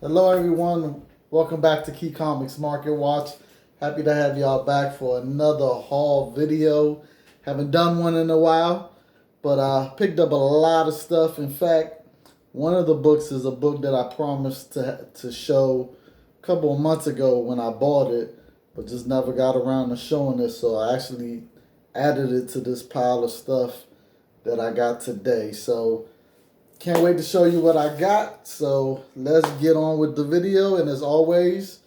Hello everyone, welcome back to Key Comics Market Watch. Happy to have y'all back for another haul video. Haven't done one in a while, but I picked up a lot of stuff. In fact, one of the books is a book that I promised to show a couple of months ago when I bought it, but just never got around to showing it, so I actually added it to this pile of stuff that I got today. So can't wait to show you what I got. So let's get on with the video. And as always,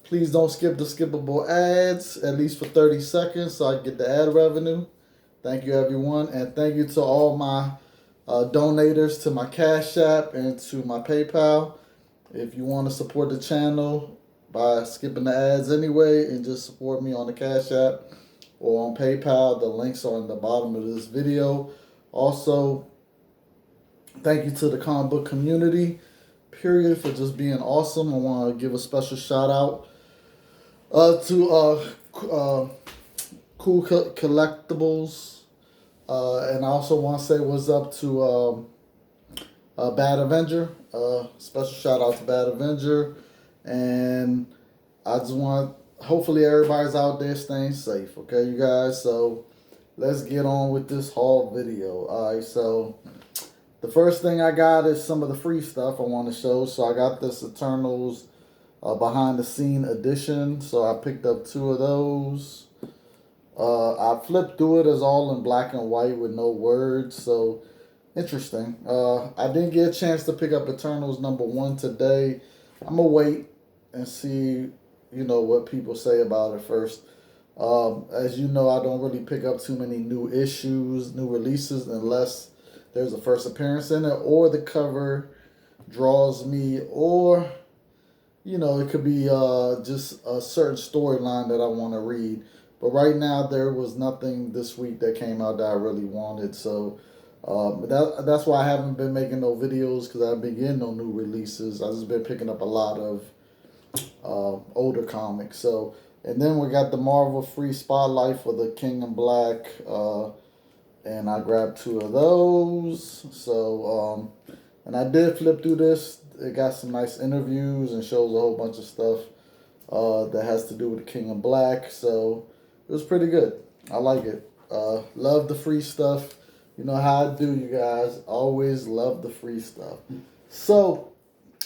please don't skip the skippable ads, at least for 30 seconds so I can get the ad revenue. Thank you, everyone. And thank you to all my donators to my Cash App and to my PayPal. If you want to support the channel by skipping the ads anyway and just support me on the Cash App or on PayPal, the links are in the bottom of this video. Also, thank you to the comic book community, period, for just being awesome. I want to give a special shout out to Cool Collectibles. And I also want to say what's up to Bad Avenger. Special shout out to Bad Avenger. And I just want, hopefully everybody's out there staying safe, okay, you guys? So let's get on with this haul video. All right, so the first thing I got is some of the free stuff I want to show. So I got this Eternals behind the scene edition. So I picked up 2 of those. I flipped through it as all in black and white with no words. So interesting. I didn't get a chance to pick up Eternals #1 today. I'm going to wait and see, what people say about it first. As you know, I don't really pick up too many new issues, new releases, unless there's a first appearance in it, or the cover draws me, or, it could be just a certain storyline that I want to read. But right now, there was nothing this week that came out that I really wanted. So that's why I haven't been making no videos, because I've been getting no new releases. I've just been picking up a lot of older comics. So, and then we got the Marvel free spotlight for the King in Black. And I grabbed 2 of those. So, and I did flip through this. It got some nice interviews and shows a whole bunch of stuff that has to do with the King in Black. So it was pretty good. I like it. Love the free stuff. You know how I do, you guys. Always love the free stuff. So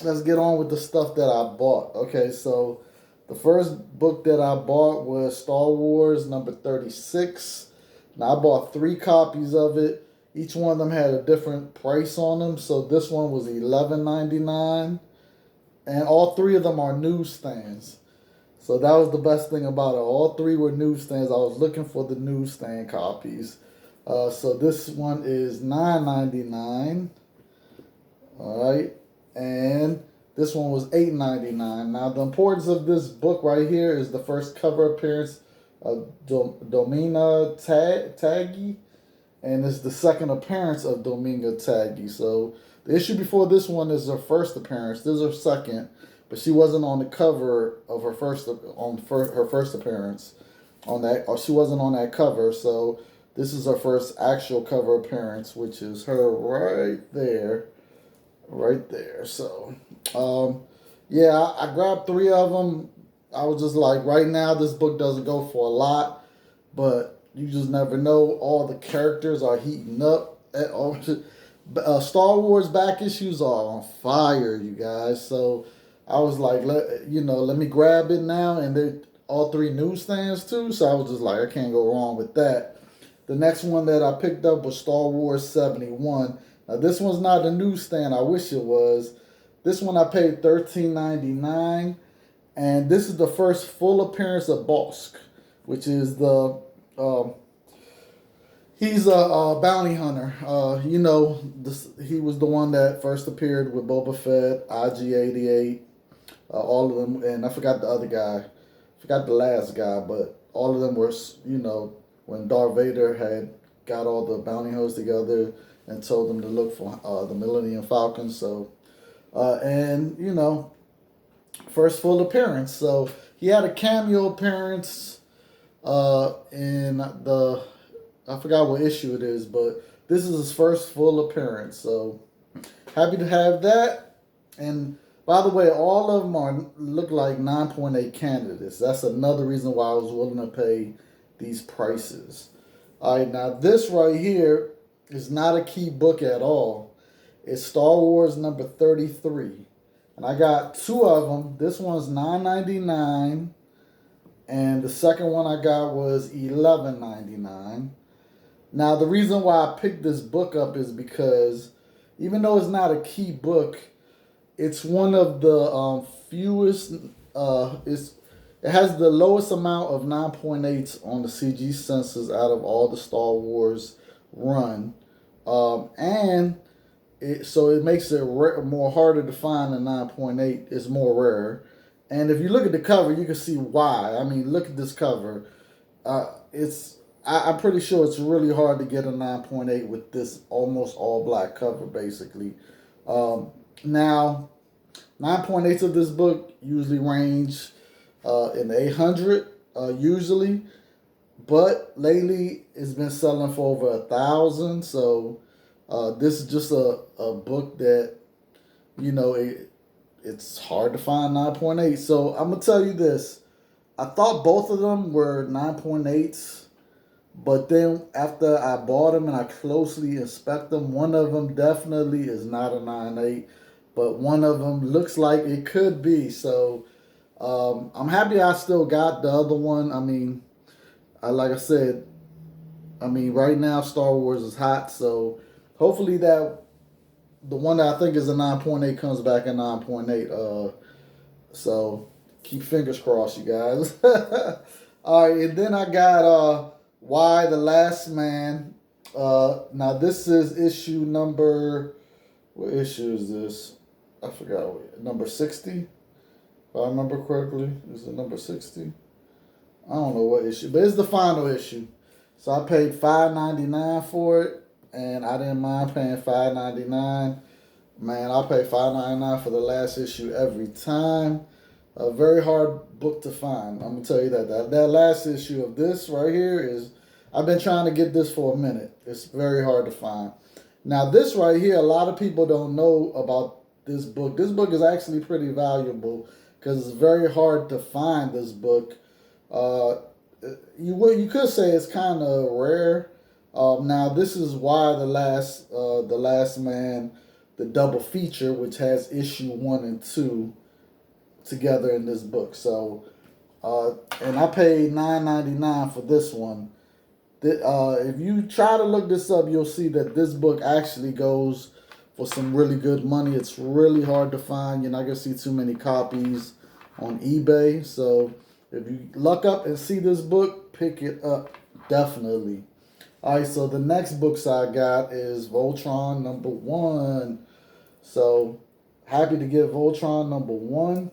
let's get on with the stuff that I bought. Okay, so the first book that I bought was Star Wars #36. Now, I bought 3 copies of it. Each one of them had a different price on them. So this one was $11.99. And all 3 of them are newsstands. So that was the best thing about it. All 3 were newsstands. I was looking for the newsstand copies. So this one is $9.99. All right. And this one was $8.99. Now, the importance of this book right here is the first cover appearance Domina Taggy, and it's the second appearance of Domina Taggy. So the issue before this one is her first appearance. This is her second, but she wasn't on the cover of her her first appearance on that, or she wasn't on that cover. So this is her first actual cover appearance, which is her right there. So yeah, I grabbed 3 of them. I was just like, right now, this book doesn't go for a lot, but you just never know. All the characters are heating up. Star Wars back issues are on fire, you guys. So I was like, let me grab it now. And they're all 3 newsstands too. So I was just like, I can't go wrong with that. The next one that I picked up was Star Wars 71. Now, this one's not a newsstand. I wish it was. This one I paid $13.99. And this is the first full appearance of Bosk, which is he's a bounty hunter. He was the one that first appeared with Boba Fett, IG-88, all of them. And I forgot the other guy. I forgot the last guy, but all of them were, when Darth Vader had got all the bounty hunters together and told them to look for the Millennium Falcon. So, first full appearance. So he had a cameo appearance in I forgot what issue it is, but this is his first full appearance. So happy to have that. And By the way, all of them look like 9.8 candidates. That's another reason why I was willing to pay these prices. All right, now this right here is not a key book at all. It's Star Wars number 33. And I got two of them. This one's $9.99. And the second one I got was $11.99. Now, the reason why I picked this book up is because even though it's not a key book, it's one of the fewest. It has the lowest amount of 9.8s on the CG census out of all the Star Wars run, and so it makes it more harder to find. A 9.8 is more rare, and if you look at the cover, you can see why. I mean, look at this cover. I'm pretty sure it's really hard to get a 9.8 with this almost all black cover, basically. Now, 9.8s of this book usually range in the 800 usually, but lately it's been selling for over 1,000. So this is just a book that, you know, it's hard to find 9.8. So I'm gonna tell you this: I thought both of them were 9.8s. But then after I bought them and I closely inspect them, one of them definitely is not a 9.8, but one of them looks like it could be. So I'm happy I still got the other one. I mean, like I said, right now Star Wars is hot, so hopefully that the one that I think is a 9.8 comes back in 9.8. So keep fingers crossed, you guys. All right, and then I got Y the Last Man. Now this is issue number. What issue is this? I forgot. Number 60. If I remember correctly, is it number 60? I don't know what issue, but it's the final issue. So I paid $5.99 for it, and I didn't mind paying $5.99. Man, I pay $5.99 for the last issue every time. A very hard book to find. I'm gonna tell you that last issue of this right here is. I've been trying to get this for a minute. It's very hard to find. Now this right here, a lot of people don't know about this book. This book is actually pretty valuable because it's very hard to find this book. You could say it's kind of rare. Now this is Why the Last Man, the double feature, which has issue 1 and 2 together in this book. So, and I paid $9.99 for this one. If you try to look this up, you'll see that this book actually goes for some really good money. It's really hard to find. You're not going to see too many copies on eBay. So if you luck up and see this book, pick it up, definitely. All right, so the next books I got is Voltron number 1. So happy to get Voltron number 1.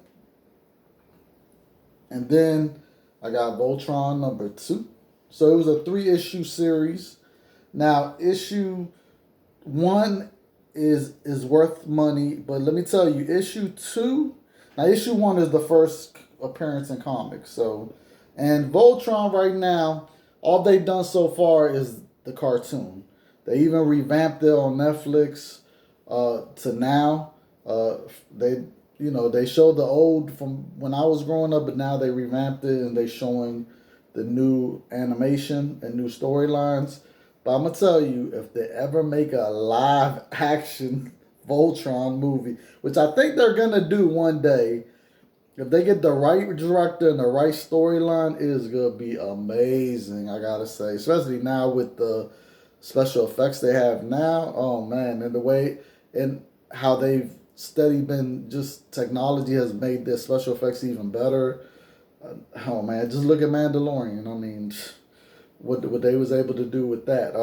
And then I got Voltron number 2. So it was a 3-issue series. Now, issue 1 is worth money, but let me tell you, issue 2. Now, issue 1 is the first appearance in comics. So, and Voltron right now, all they've done so far is the cartoon. They even revamped it on Netflix to now. They showed the old from when I was growing up, but now they revamped it and they showing the new animation and new storylines. But I'm going to tell you, if they ever make a live action Voltron movie, which I think they're going to do one day, if they get the right director and the right storyline, it is going to be amazing, I got to say. Especially now with the special effects they have now. Oh, man. And the way and how they've steady been, just technology has made their special effects even better. Oh man, just look at Mandalorian. I mean, what they was able to do with that.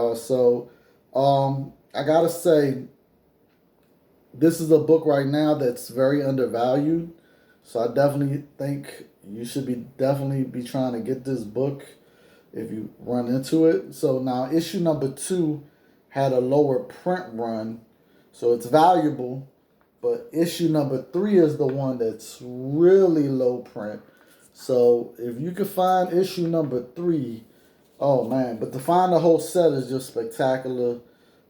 I gotta say, this is a book right now that's very undervalued. So I definitely think you should definitely be trying to get this book if you run into it. So now issue number 2 had a lower print run, so it's valuable. But issue number 3 is the one that's really low print. So if you can find issue number 3, oh man! But to find the whole set is just spectacular.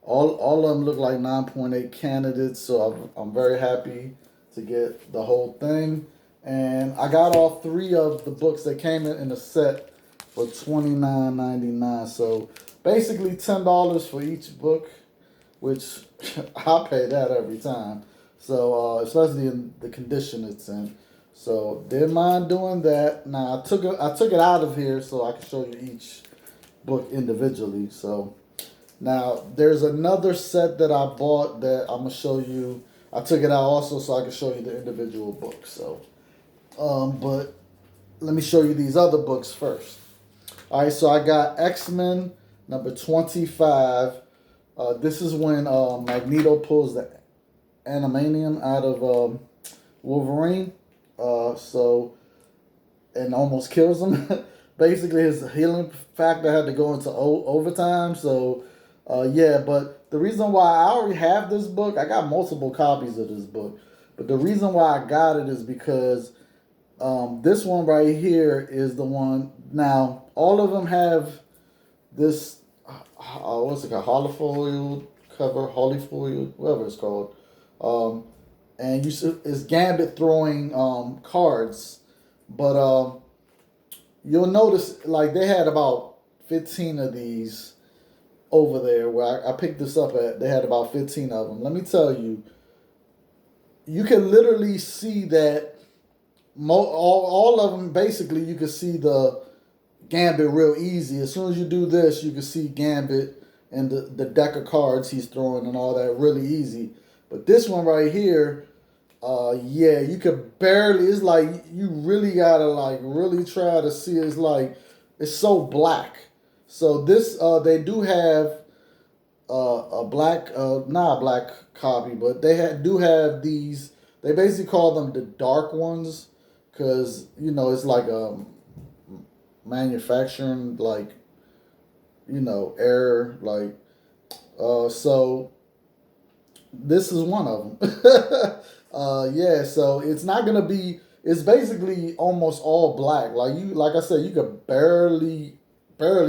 All of them look like 9.8 candidates. So I'm very happy to get the whole thing. And I got all 3 of the books that came in a set for $29.99. So basically $10 for each book, which I pay that every time. So especially in the condition it's in. So didn't mind doing that. Now I took it out of here so I can show you each book individually. So now there's another set that I bought that I'm gonna show you. I took it out also so I can show you the individual books. So but let me show you these other books first. All right, so I got XMen number 25. This is when Magneto pulls the animanium out of Wolverine. And almost kills him. Basically, his healing factor had to go into overtime. So, yeah. But the reason why I already have this book, I got multiple copies of this book. But the reason why I got it is because this one right here is the one. Now, all of them have this, what's it called? Holofoil cover, Holofoil, whatever it's called. And it's Gambit throwing cards. But you'll notice, like, they had about 15 of these over there where I picked this up at. They had about 15 of them. Let me tell you, you can literally see that all of them, basically, you can see the Gambit real easy. As soon as you do this, you can see Gambit and the deck of cards he's throwing and all that really easy. But this one right here, yeah, you could barely, it's like you really gotta like really try to see. It's like it's so black. So this they do have a black not a black copy, but they do have these. They basically call them the dark ones because it's like manufacturing like error like so this is one of them. Yeah, so it's not gonna be. It's basically almost all black. Like I said, you could barely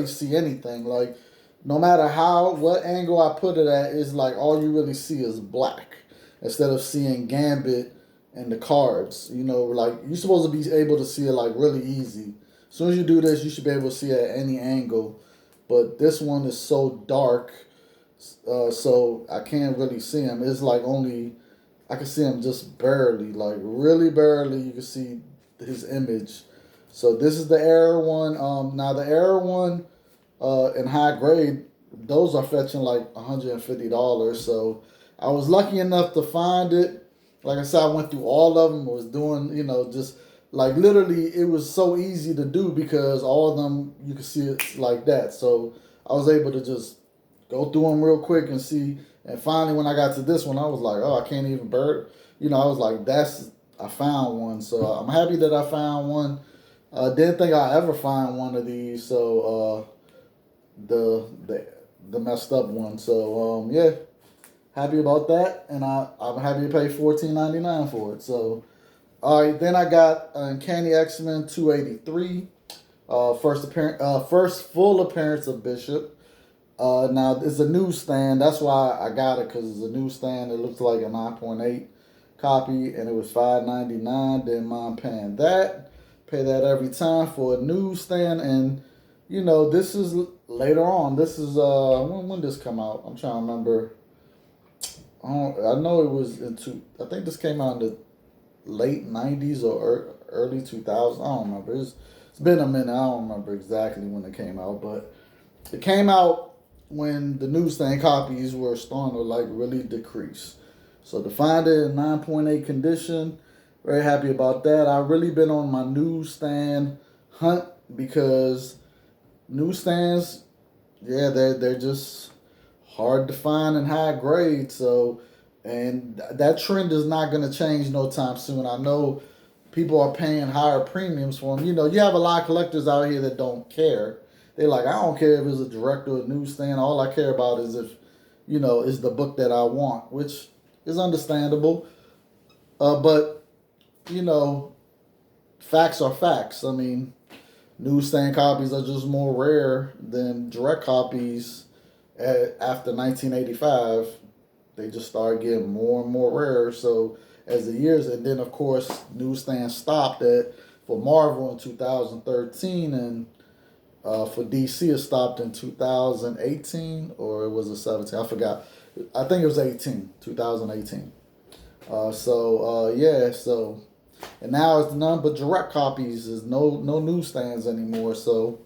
see anything. Like no matter what angle I put it at, is like all you really see is black instead of seeing Gambit and the cards. Like you're supposed to be able to see it like really easy. As soon as you do this, you should be able to see it at any angle. But this one is so dark, so I can't really see him. It's like I can see him just barely, like really barely. You can see his image. So this is the error one. Now the error one, in high grade, those are fetching like $150. So I was lucky enough to find it. Like I said, I went through all of them. I was doing, just like literally, it was so easy to do because all of them you could see it like that. So I was able to just go through them real quick and see. And finally, when I got to this one, I was like, oh, I can't even bird. I was like, I found one. So I'm happy that I found one. Didn't think I'd ever find one of these. So the messed up one. So yeah, happy about that. And I'm happy to pay $14.99 for it. So all right, then I got Uncanny XMen 283. First full appearance of Bishop. Now it's a newsstand. That's why I got it, because it's a newsstand. It looks like a 9.8 copy, and it was $5.99. Didn't mind paying that. Pay that every time for a newsstand, and this is later on. This is when did this come out? I'm trying to remember. I know it was I think this came out in the late 90s or early 2000s. I don't remember. It's been a minute. I don't remember exactly when it came out, but it came out when the newsstand copies were starting to like really decrease. So to find it in 9.8 condition, very happy about that. I've really been on my newsstand hunt because newsstands, yeah, they're just hard to find in high grade. So, and that trend is not going to change no time soon. I know people are paying higher premiums for them. You have a lot of collectors out here that don't care. They're like, I don't care if it's a direct or a newsstand. All I care about is if, is the book that I want, which is understandable. But, facts are facts. I mean, newsstand copies are just more rare than direct copies. After 1985, they just started getting more and more rare. So as the years. And then, of course, newsstands stopped for Marvel in 2013, and for DC it stopped in 2018, or it was a 17. I forgot. I think it was 2018. Yeah, so, and now it's none but direct copies. There's no newsstands anymore. So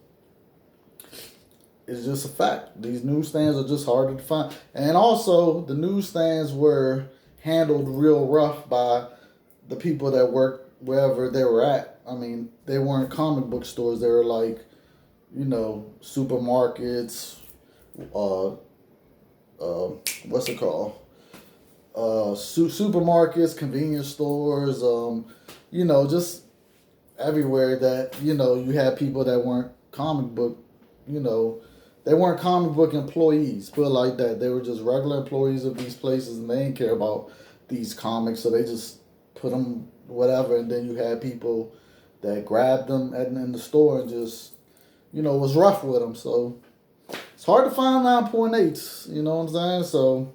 it's just a fact. These newsstands are just harder to find. And also, the newsstands were handled real rough by the people that worked wherever they were at. I mean, they weren't comic book stores. They were like, supermarkets, what's it called? Supermarkets, convenience stores, just everywhere that, you had people that weren't comic book, they weren't comic book employees, put it like that. They were just regular employees of these places, and they didn't care about these comics, so they just put them whatever, and then you had people that grabbed them in the store and just, was rough with them. So it's hard to find 9.8s, you know what I'm saying? So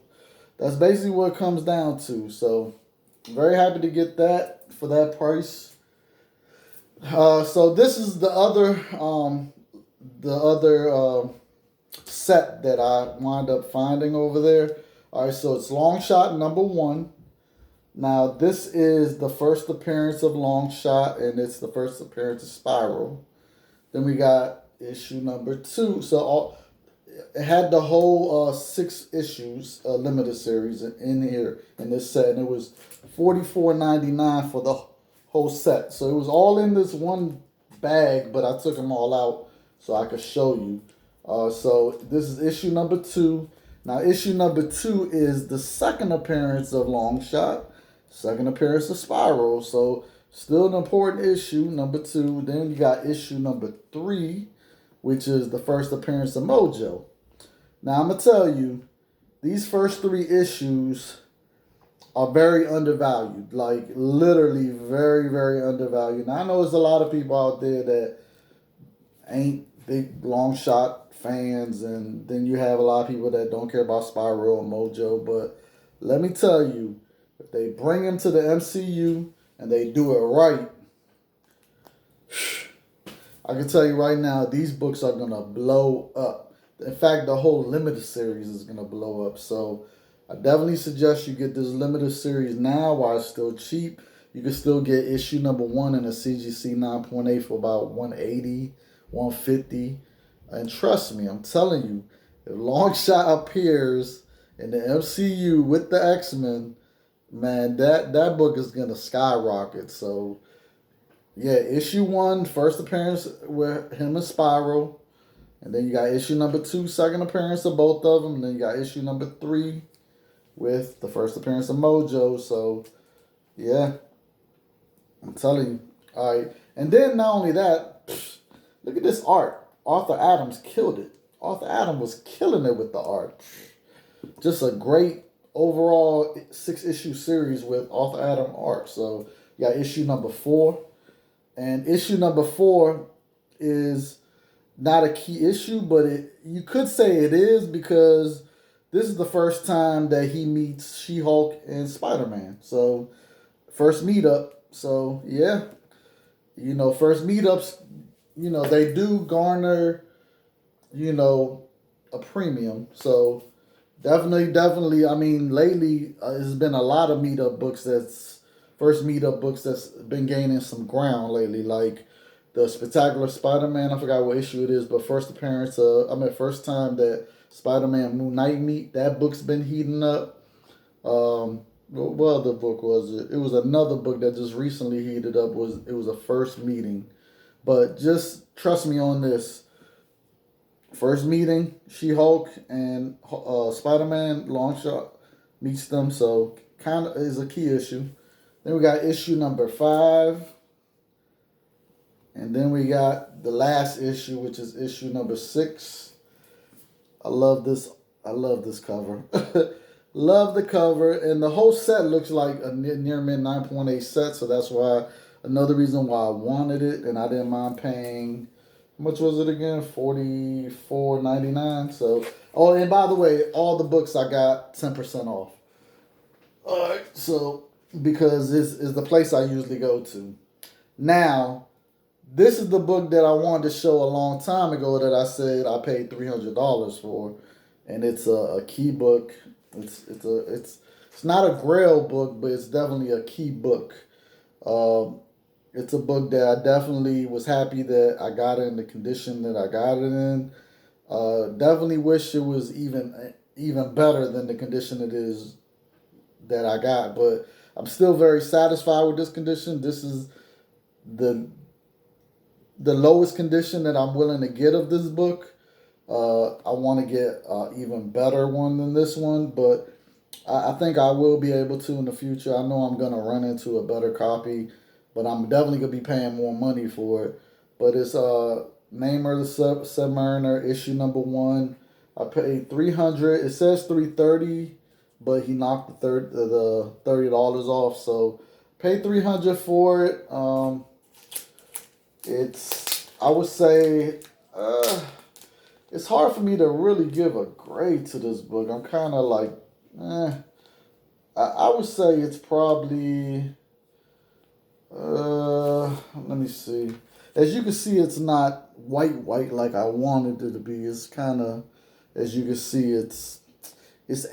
that's basically what it comes down to. So I'm very happy to get that for that price. So this is the other set that I wound up finding over there. All right, so it's Longshot #1. Now this is the first appearance of Longshot, and it's the first appearance of Spiral. Then we got issue #2. So it had the whole 6 issues limited series in here in this set, and it was $44.99 for the whole set. So it was all in this one bag, but I took them all out so I could show you. So this is issue #2. Now issue #2 is the second appearance of Longshot, second appearance of Spiral. So still an important issue, #2. Then you got issue #3, which is the first appearance of Mojo. Now I'm gonna tell you, these first 3 issues are very undervalued, like literally very, very undervalued. Now I know there's a lot of people out there that ain't big Longshot fans, and then you have a lot of people that don't care about Spiral and Mojo. But let me tell you, if they bring him to the MCU and they do it right, I can tell you right now, these books are gonna blow up. In fact, the whole limited series is gonna blow up. So I definitely suggest you get this limited series now while it's still cheap. You can still get issue #1 in a CGC 9.8 for about $180, $150. And trust me, I'm telling you, if Longshot appears in the MCU with the X-Men, man, that book is gonna skyrocket. So yeah, issue 1, first appearance with him and Spiral. And then you got issue #2, second appearance of both of them. And then you got issue #3 with the first appearance of Mojo. So yeah, I'm telling you. All right. And then not only that, look at this art. Arthur Adams killed it. Arthur Adams was killing it with the art. Just a great overall 6-issue series with Arthur Adams art. So you got issue #4. And issue #4 is not a key issue, but you could say it is, because this is the first time that he meets She-Hulk and Spider-Man. So first meetup. So yeah, first meetups, they do garner, a premium. So definitely, I mean, lately there's been a lot of first meetup books that's been gaining some ground lately, like the Spectacular Spider-Man. I forgot what issue it is, but first time that Spider-Man Moon Knight meet, that book's been heating up. What other book was it? It was another book that just recently heated up. It was a first meeting. But just trust me on this. First meeting, She-Hulk and Spider-Man, Longshot meets them, so kind of is a key issue. Then we got issue #5. And then we got the last issue, which is issue #6. I love this cover. Love the cover. And the whole set looks like a near mid 9.8 set, so that's why another reason why I wanted it, and I didn't mind paying, how much was it again? $44.99. So, oh, and by the way, all the books I got 10% off. All right, so because this is the place I usually go to. Now, this is the book that I wanted to show a long time ago that I said I paid $300 for, and it's a key book. It's not a Grail book, but it's definitely a key book. It's a book that I definitely was happy that I got it in the condition that I got it in. Definitely wish it was even better than the condition it is that I got, but I'm still very satisfied with this condition. This is the lowest condition that I'm willing to get of this book. I want to get even better one than this one, but I think I will be able to in the future. I know I'm going to run into a better copy, but I'm definitely going to be paying more money for it. But it's Namer the Submariner, issue number 1. I paid $300. It says $330, but he knocked the $30 off. So paid $300 for it. I would say, it's hard for me to really give a grade to this book. I'm kind of like, I would say it's probably, let me see. As you can see, it's not white like I wanted it to be. It's kind of, as you can see, it's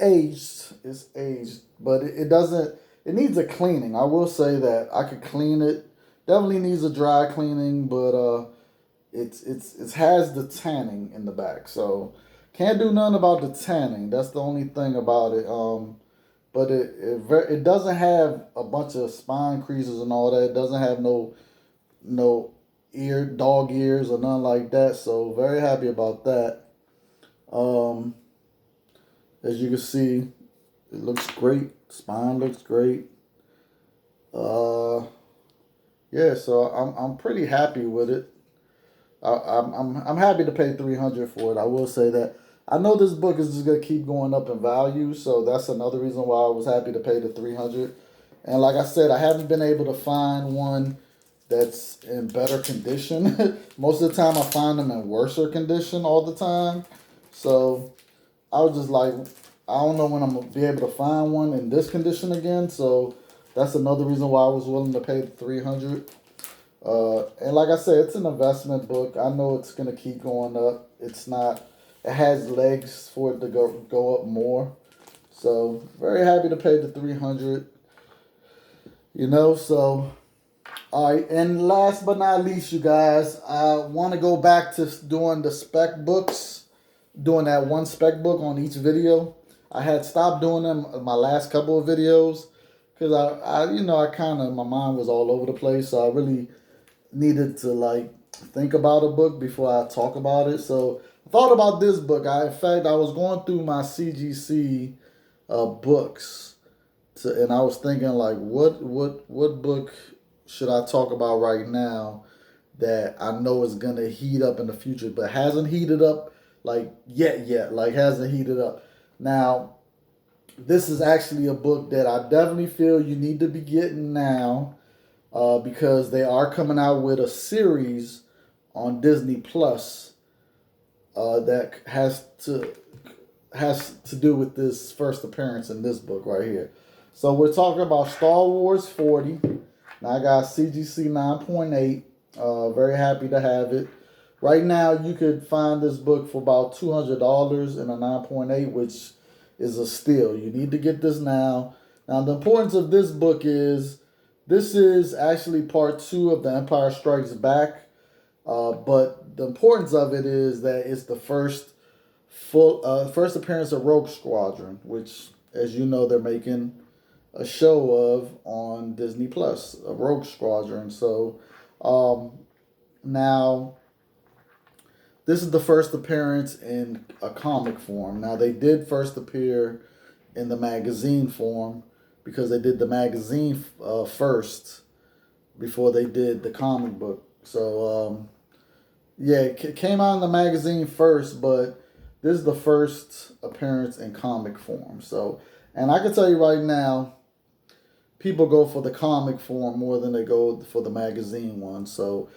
aged. It's aged, but it doesn't, it needs a cleaning. I will say that I could clean it. Definitely needs a dry cleaning, but it has the tanning in the back, so can't do nothing about the tanning. That's the only thing about it. But it doesn't have a bunch of spine creases and all that. It doesn't have no dog ears or nothing like that. So very happy about that. As you can see, it looks great. Spine looks great. Yeah, so I'm pretty happy with it. I'm happy to pay $300 for it. I will say that. I know this book is just gonna keep going up in value, so that's another reason why I was happy to pay the $300. And like I said, I haven't been able to find one that's in better condition. Most of the time, I find them in worser condition all the time. So I was just like, I don't know when I'm gonna be able to find one in this condition again. So that's another reason why I was willing to pay the $300. And like I said, it's an investment book. I know it's gonna keep going up. It's not. It has legs for it to go up more. So very happy to pay the $300. So all right. And last but not least, you guys, I want to go back to doing the spec books, doing that one spec book on each video. I had stopped doing them in my last couple of videos because I kind of, my mind was all over the place. So I really needed to think about a book before I talk about it. So I thought about this book. I was going through my CGC books, and I was thinking what book should I talk about right now that I know is gonna heat up in the future, but hasn't heated up yet, hasn't heated up. Now, this is actually a book that I definitely feel you need to be getting now. Because they are coming out with a series on Disney Plus that has to do with this first appearance in this book right here. So we're talking about Star Wars 40. Now I got CGC 9.8. Very happy to have it. Right now you could find this book for about $200 in a 9.8, which is a steal. You need to get this now. Now the importance of this book is, this is actually part 2 of The Empire Strikes Back, but the importance of it is that it's the first appearance of Rogue Squadron, which, as you know, they're making a show of on Disney Plus, a Rogue Squadron. So now this is the first appearance in a comic form. Now they did first appear in the magazine form, because they did the magazine first before they did the comic book. So, it came out in the magazine first, but this is the first appearance in comic form. So, and I can tell you right now, people go for the comic form more than they go for the magazine one. So,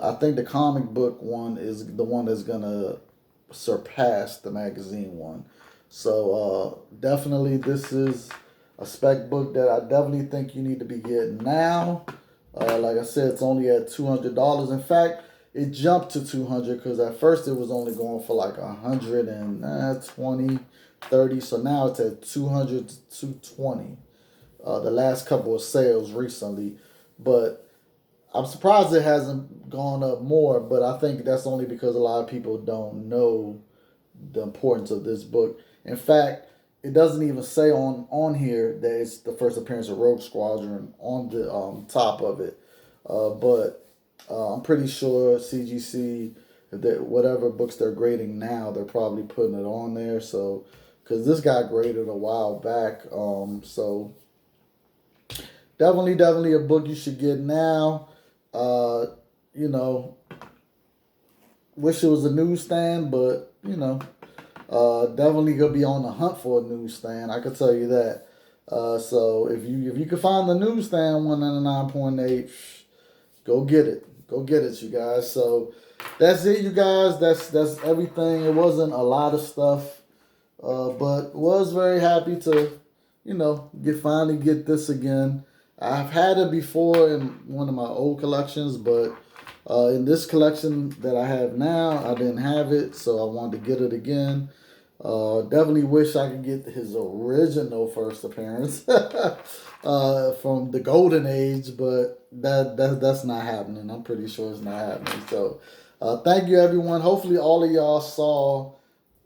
I think the comic book one is the one that's gonna surpass the magazine one. So, definitely this is a spec book that I definitely think you need to be getting now. Like I said, it's only at $200. In fact, it jumped to 200 because at first it was only going for like 120, 30. So now it's at 200 to 220. The last couple of sales recently, but I'm surprised it hasn't gone up more. But I think that's only because a lot of people don't know the importance of this book. In fact, it doesn't even say on here that it's the first appearance of Rogue Squadron on the top of it. But I'm pretty sure CGC, that whatever books they're grading now, they're probably putting it on there. So, because this got graded a while back. So definitely a book you should get now. You know, wish it was a newsstand, but you know, definitely gonna be on the hunt for a newsstand. I can tell you that. So if you can find the newsstand 199.8, go get it. Go get it, you guys. So that's it, you guys. That's everything. It wasn't a lot of stuff, but was very happy to, you know, finally get this again. I've had it before in one of my old collections, but in this collection that I have now, I didn't have it, so I wanted to get it again. Definitely wish I could get his original first appearance from the Golden Age, but that's not happening. I'm pretty sure it's not happening. So thank you, everyone. Hopefully all of y'all saw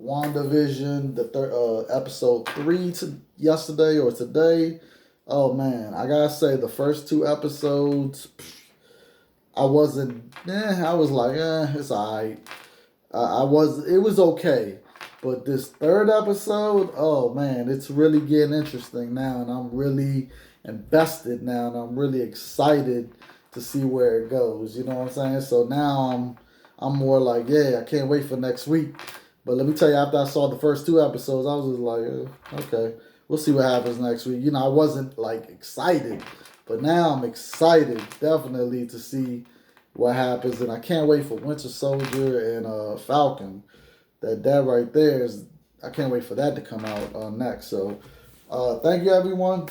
WandaVision, the episode 3 yesterday or today. Oh man, I gotta say the first 2 episodes, I was like, it's alright. It was okay. But this 3rd episode, oh man, it's really getting interesting now, and I'm really invested now, and I'm really excited to see where it goes. You know what I'm saying? So now I'm more like, yeah, I can't wait for next week. But let me tell you, after I saw the first 2 episodes, I was just like, okay, we'll see what happens next week. You know, I wasn't like excited, but now I'm excited definitely to see what happens, and I can't wait for Winter Soldier and Falcon. That right there is, I can't wait for that to come out next. So thank you, everyone.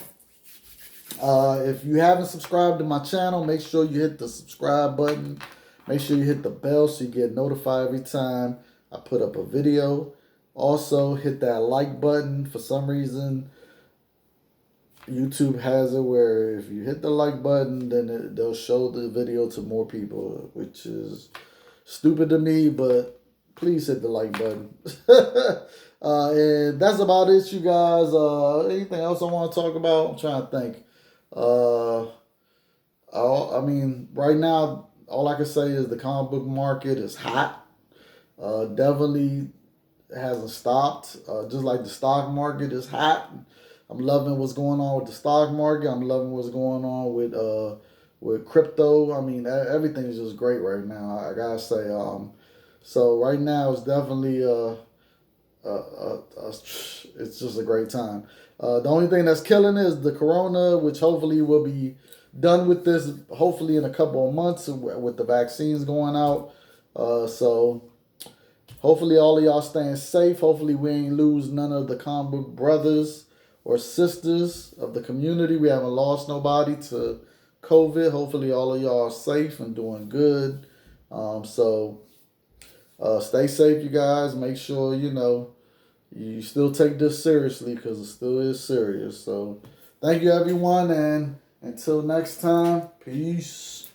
If you haven't subscribed to my channel, make sure you hit the subscribe button. Make sure you hit the bell so you get notified every time I put up a video. Also, hit that like button. For some reason, YouTube has it where if you hit the like button, then they'll show the video to more people, which is stupid to me, but please hit the like button. And that's about it, you guys. Anything else I want to talk about? I'm trying to think. I mean, right now, all I can say is the comic book market is hot. Definitely hasn't stopped. Just like the stock market is hot. I'm loving what's going on with the stock market. I'm loving what's going on with crypto. I mean, everything is just great right now. I gotta say. So right now it's definitely it's just a great time. The only thing that's killing is the corona, which hopefully will be done with this hopefully in a couple of months with the vaccines going out. So hopefully all of y'all staying safe. Hopefully we ain't lose none of the comic book brothers or sisters of the community. We haven't lost nobody to COVID. Hopefully all of y'all are safe and doing good. Stay safe, you guys. Make sure, you know, you still take this seriously because it still is serious. So thank you, everyone. And until next time, peace.